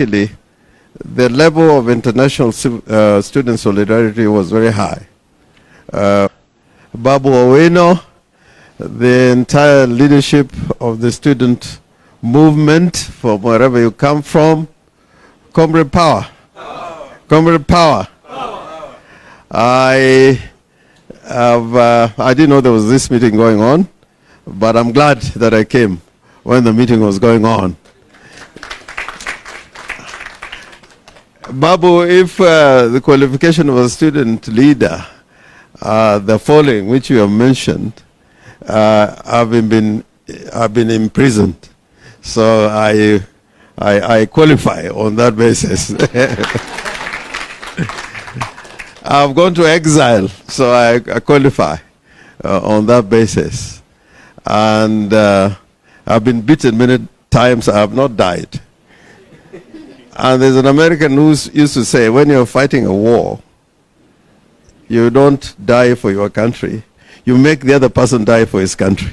Luckily, the level of international student solidarity was very high. Babu Owino, the entire leadership of the student movement from wherever you come from, comrade power. Comrade power. I didn't know there was this meeting going on, but I'm glad that I came when the meeting was going on. Babu, if the qualification of a student leader, the following, which you have mentioned, I've been imprisoned, so I qualify on that basis. I've gone to exile, so I qualify on that basis, and I've been beaten many times. I have not died. And there's an American who used to say, when you're fighting a war, you don't die for your country. You make the other person die for his country.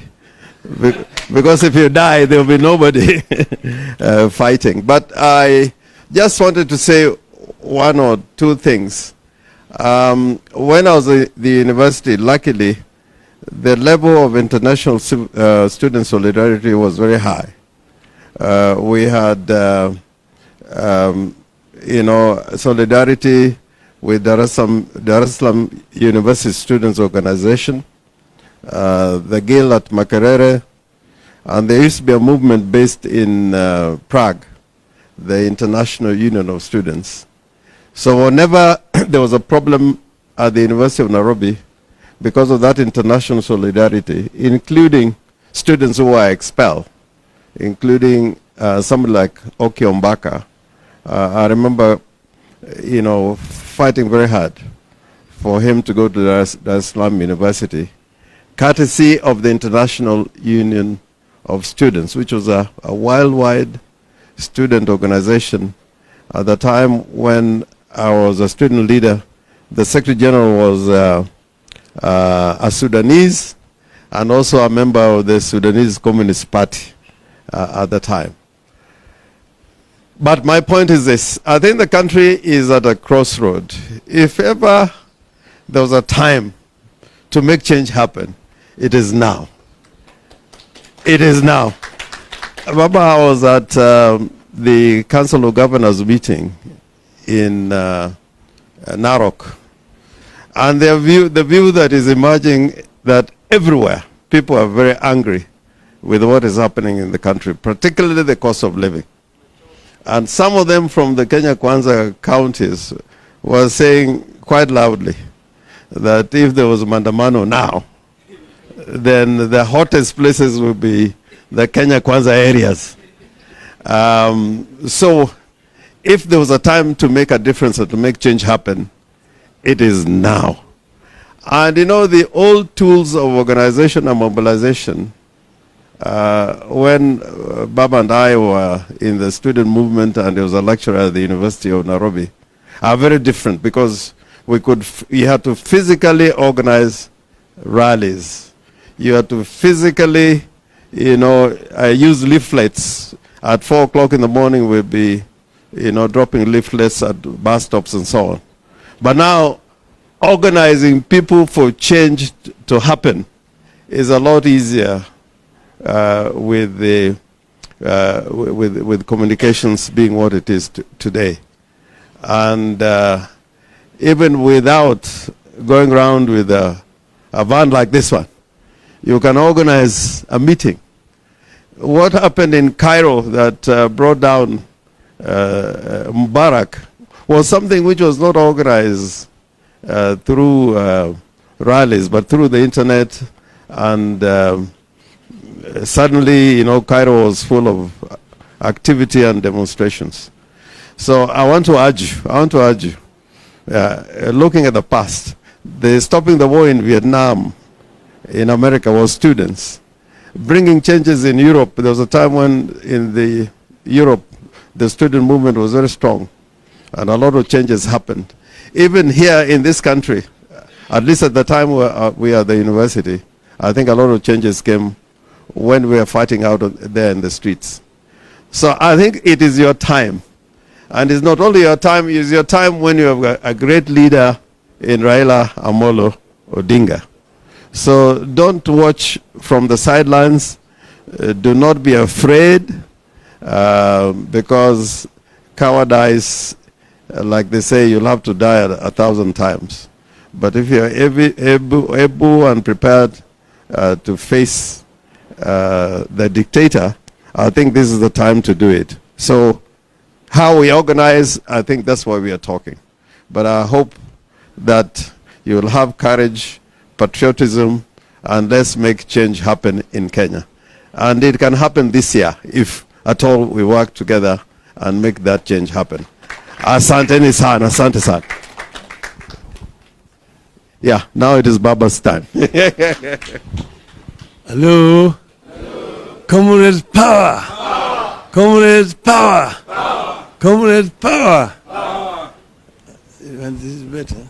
Because if you die, there will be nobody fighting. But I just wanted to say one or two things. When I was at the university, luckily, the level of international student solidarity was very high. We had solidarity with Dar es Salaam University Students Organization, the Guild at Makerere, and there used to be a movement based in Prague, the International Union of Students. So whenever there was a problem at the University of Nairobi, because of that international solidarity, including students who were expelled, including somebody like Okiombaka, I remember, fighting very hard for him to go to Dar es Salaam University, courtesy of the International Union of Students, which was a worldwide student organization. At the time when I was a student leader, the Secretary General was a Sudanese and also a member of the Sudanese Communist Party at the time. But my point is this: I think the country is at a crossroad. If ever there was a time to make change happen, it is now. It is now. Remember, I was at the Council of Governors meeting in Narok, and the view that is emerging that everywhere people are very angry with what is happening in the country, particularly the cost of living. And some of them from the Kenya Kwanza counties were saying quite loudly that if there was Maandamano now, then the hottest places would be the Kenya Kwanza areas. So if there was a time to make a difference or to make change happen, it is now. And the old tools of organization and mobilization, when Baba and I were in the student movement and there was a lecturer at the University of Nairobi, are very different because you had to physically organize rallies. You had to physically, use leaflets. At 4 o'clock in the morning, we'd be, dropping leaflets at bus stops and so on. But now, organizing people for change to happen is a lot easier with communications being what it is today. And even without going around with a van like this one, you can organize a meeting. What happened in Cairo that brought down Mubarak was something which was not organized through rallies, but through the internet, and suddenly, Cairo was full of activity and demonstrations. So I want to urge you, looking at the past, the stopping the war in Vietnam, in America, was students. Bringing changes in Europe, there was a time when in Europe, the student movement was very strong, and a lot of changes happened. Even here in this country, at least at the time we are at the university, I think a lot of changes came when we were fighting out there in the streets. So I think it is your time. And it's not only your time, it's your time when you have a great leader in Raila Amolo Odinga. So don't watch from the sidelines. Do not be afraid, because cowardice, like they say, you'll have to die 1,000 times. But if you're able and prepared to face the dictator, I think this is the time to do it. So how we organize, I think that's why we are talking. But I hope that you will have courage, patriotism, and let's make change happen in Kenya. And it can happen this year if at all we work together and make that change happen. Asante sana, asante sana. Yeah, now it is Baba's time. Hello. Hello. Comrades power. Power. Comrades power. Power. Comrades power. Power. And this is better.